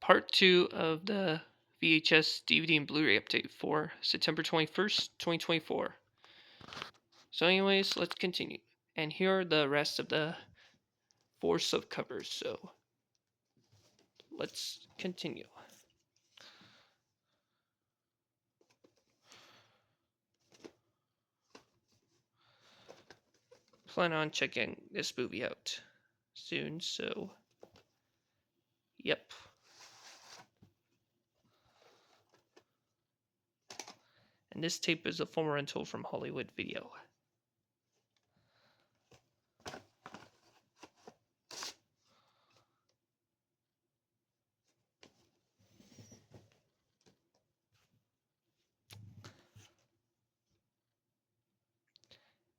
part 2 of the VHS, DVD, and Blu-ray update for September 21st, 2024. So anyways, let's continue. And here are the rest of the 4 subcovers, so let's continue. Plan on checking this movie out soon, so yep. And this tape is a former rental from Hollywood Video.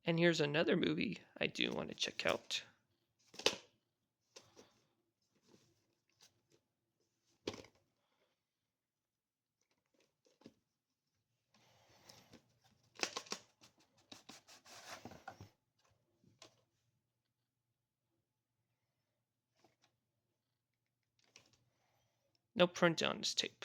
And here's another movie I do want to check out. No print on this tape.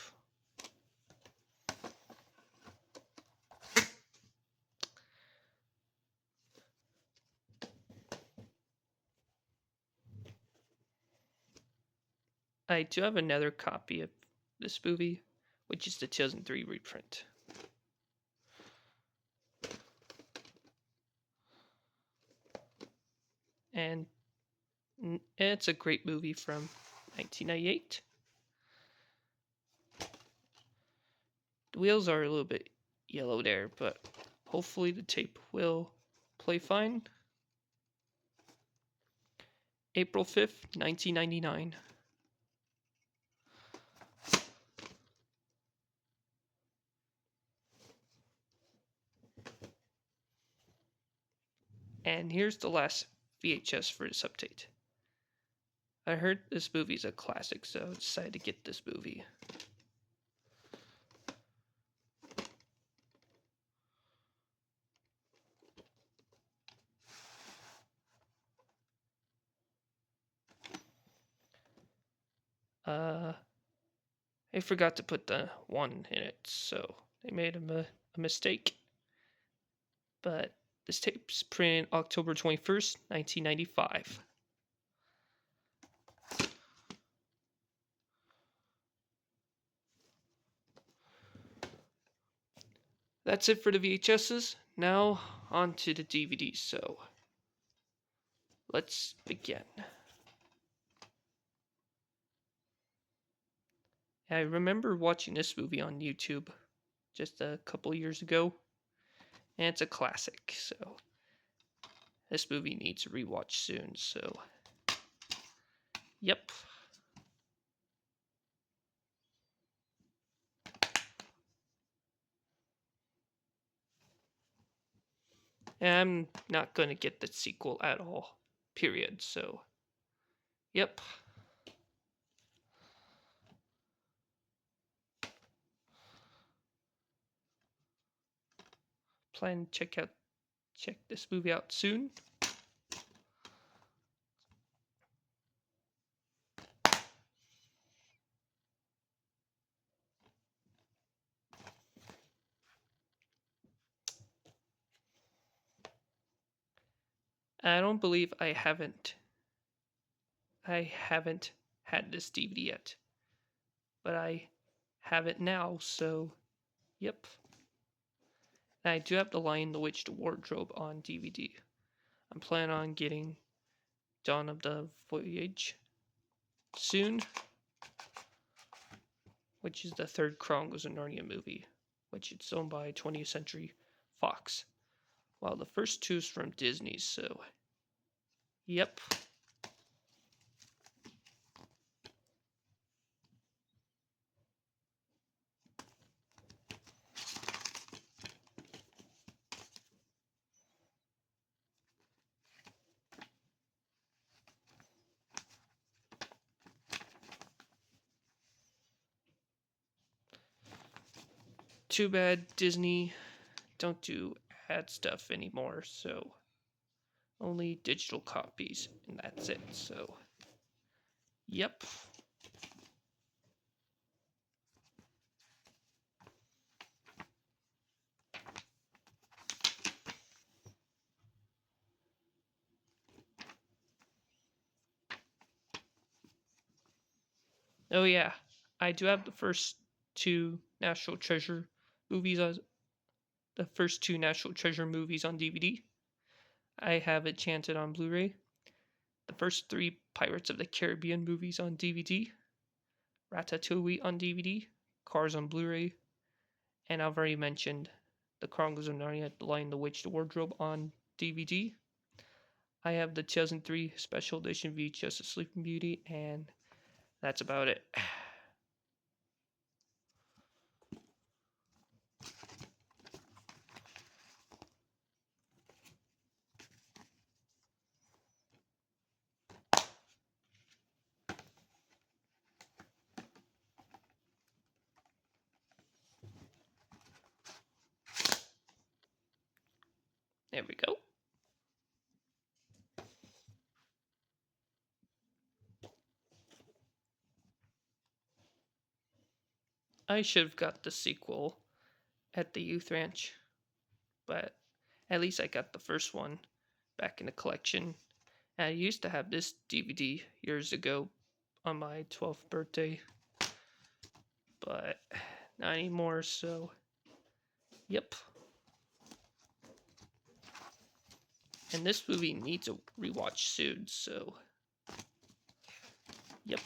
I do have another copy of this movie, which is the 2003 reprint. And it's a great movie from 1998. The wheels are a little bit yellow there, but hopefully the tape will play fine. April 5th, 1999. And here's the last VHS for this update. I heard this movie's a classic, so I decided to get this movie. I forgot to put the 1 in it, so they made a mistake. But this tape's printed October 21st, 1995. That's it for the VHSs. Now on to the DVDs, so let's begin. I remember watching this movie on YouTube just a couple years ago, and it's a classic, so this movie needs a rewatch soon, so yep. And I'm not gonna get the sequel at all, period, so yep. Plan to check this movie out soon. I don't believe I haven't had this DVD yet, but I have it now, so yep. And I do have The Lion, the Witch, the Wardrobe on DVD. I'm planning on getting Dawn of the Voyage soon, which is the third Chronicles of Narnia movie, which is owned by 20th Century Fox, while the first two's from Disney, so yep. Too bad Disney don't do ad stuff anymore, so only digital copies, and that's it, so yep. Oh yeah, I do have the first two National Treasure movies. The first two National Treasure movies on DVD. I have Enchanted on Blu-ray. The first three Pirates of the Caribbean movies on DVD. Ratatouille on DVD. Cars on Blu-ray. And I've already mentioned The Chronicles of Narnia: The Lion, the Witch, the Wardrobe on DVD. I have the 2003 Special Edition VHS of Sleeping Beauty, and that's about it. There we go. I should have got the sequel at the youth ranch, but at least I got the first one back in the collection. And I used to have this DVD years ago on my 12th birthday, but not anymore, so yep. And this movie needs a rewatch soon, so yep.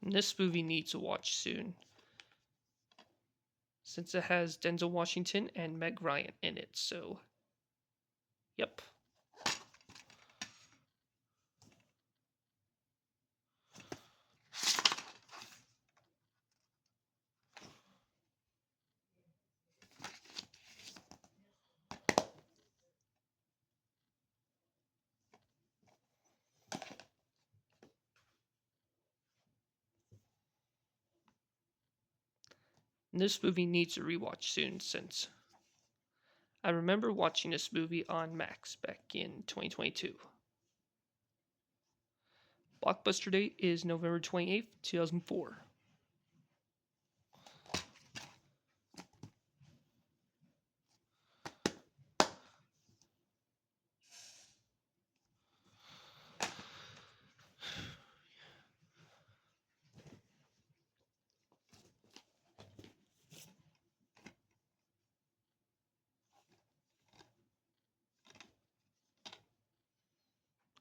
And this movie needs a watch soon, since it has Denzel Washington and Meg Ryan in it, so yep. And this movie needs a rewatch soon, since I remember watching this movie on Max back in 2022. Blockbuster date is November 28th, 2004.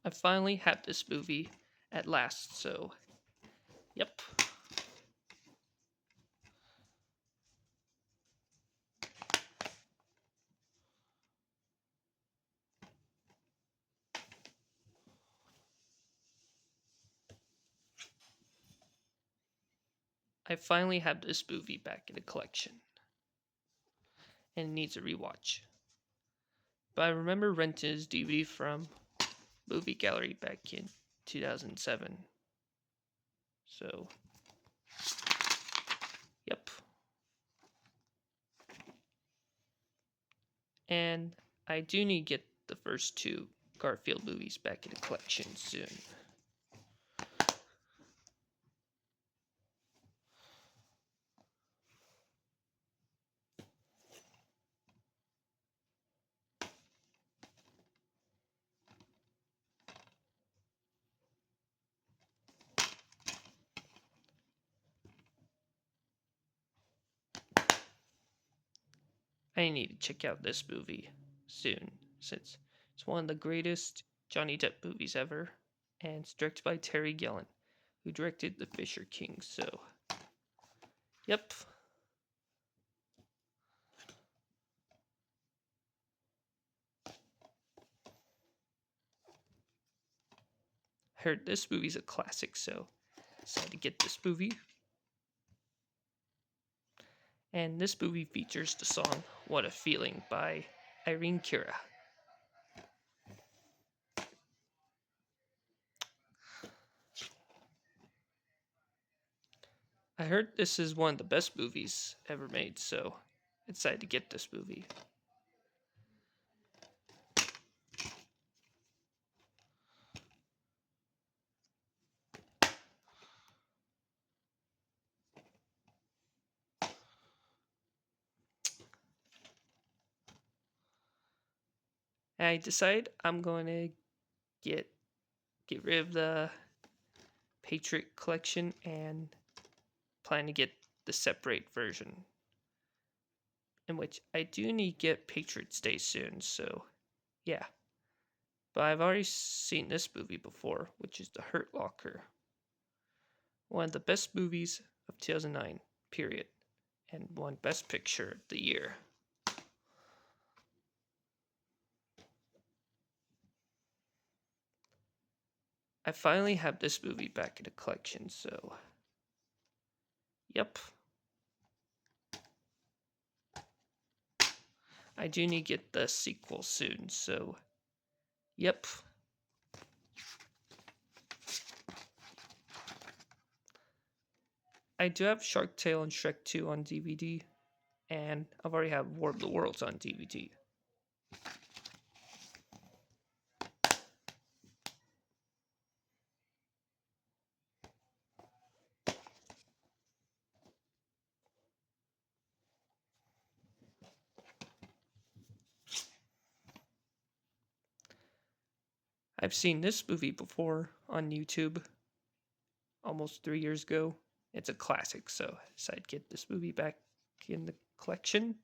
I finally have this movie at last, so yep. I finally have this movie back in the collection, and it needs a rewatch. But I remember renting his DVD from Movie Gallery back in 2007. So, yep. And I do need to get the first two Garfield movies back in the collection soon. I need to check out this movie soon, since it's one of the greatest Johnny Depp movies ever, and it's directed by Terry Gilliam, who directed The Fisher King, so yep. I heard this movie's a classic, so I decided to get this movie. And this movie features the song What a Feeling by Irene Cara. I heard this is one of the best movies ever made, so I decided to get this movie. And I decide I'm going to get rid of the Patriot collection and plan to get the separate version, in which I do need to get Patriots Day soon, so yeah. But I've already seen this movie before, which is The Hurt Locker. One of the best movies of 2009, period. And won Best Picture of the year. I finally have this movie back in the collection, so yep. I do need to get the sequel soon, so yep. I do have Shark Tale and Shrek 2 on DVD, and I've already have War of the Worlds on DVD. I've seen this movie before on YouTube almost 3 years ago. It's a classic, so I decided to get this movie back in the collection.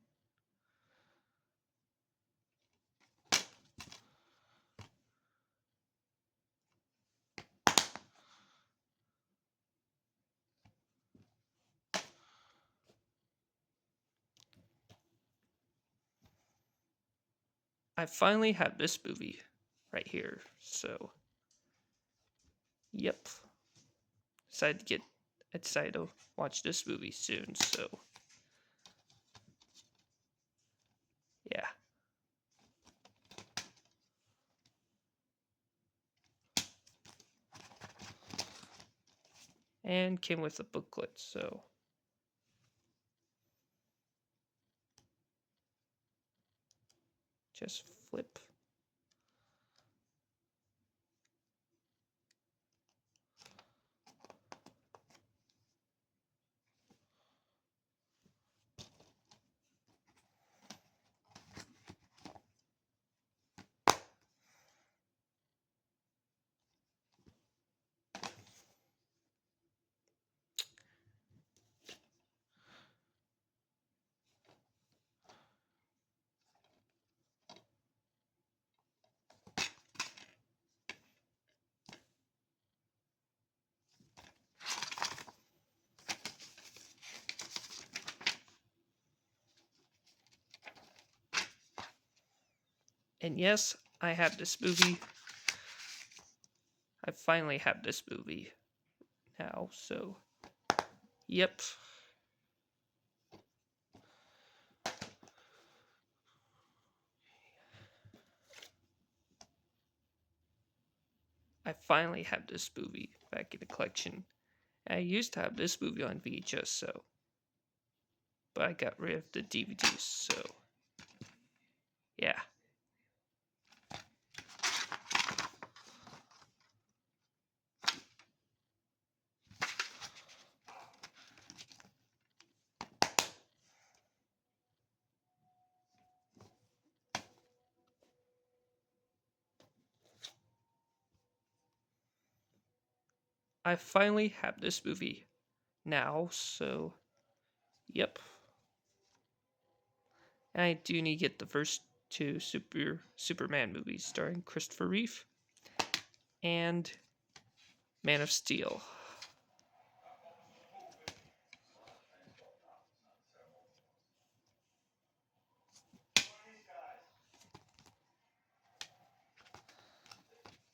I finally have this movie right here, so yep. I decided to watch this movie soon, so yeah. And came with a booklet, so just flip. And yes, I have this movie. I finally have this movie now, so yep. I finally have this movie back in the collection. I used to have this movie on VHS, so but I got rid of the DVDs, so yeah. I finally have this movie now, so yep. And I do need to get the first two Superman movies starring Christopher Reeve and Man of Steel.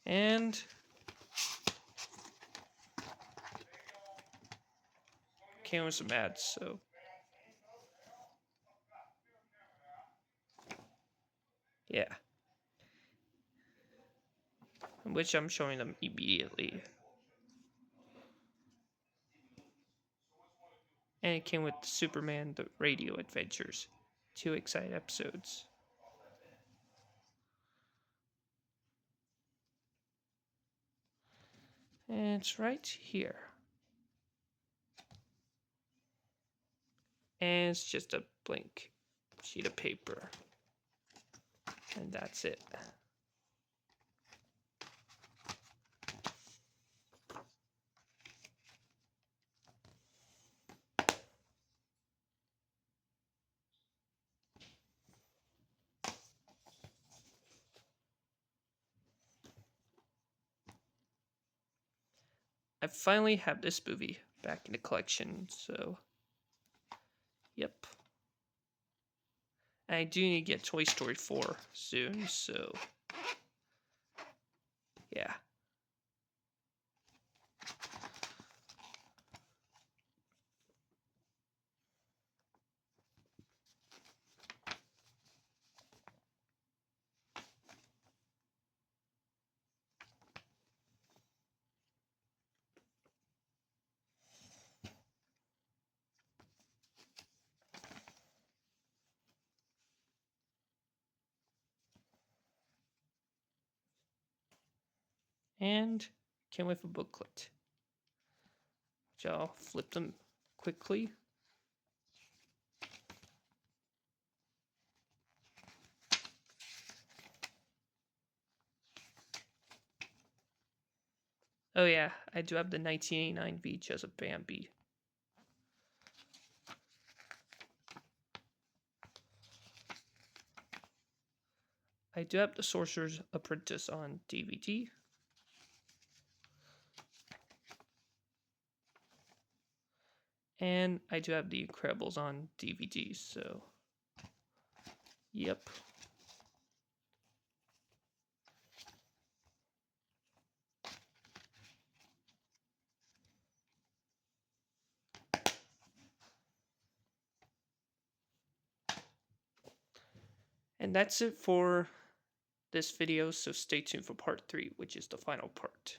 And came with some ads, so yeah. Which I'm showing them immediately. And it came with Superman the Radio Adventures. 2 exciting episodes. And it's right here. And it's just a blank sheet of paper. And that's it. I finally have this movie back in the collection, so yep. And I do need to get Toy Story 4 soon, so yeah. And came with a booklet, which I'll flip them quickly. Oh yeah, I do have the 1989 VHS of Bambi. I do have The Sorcerer's Apprentice on DVD. And I do have The Incredibles on DVD, so yep. And that's it for this video, so stay tuned for part 3, which is the final part.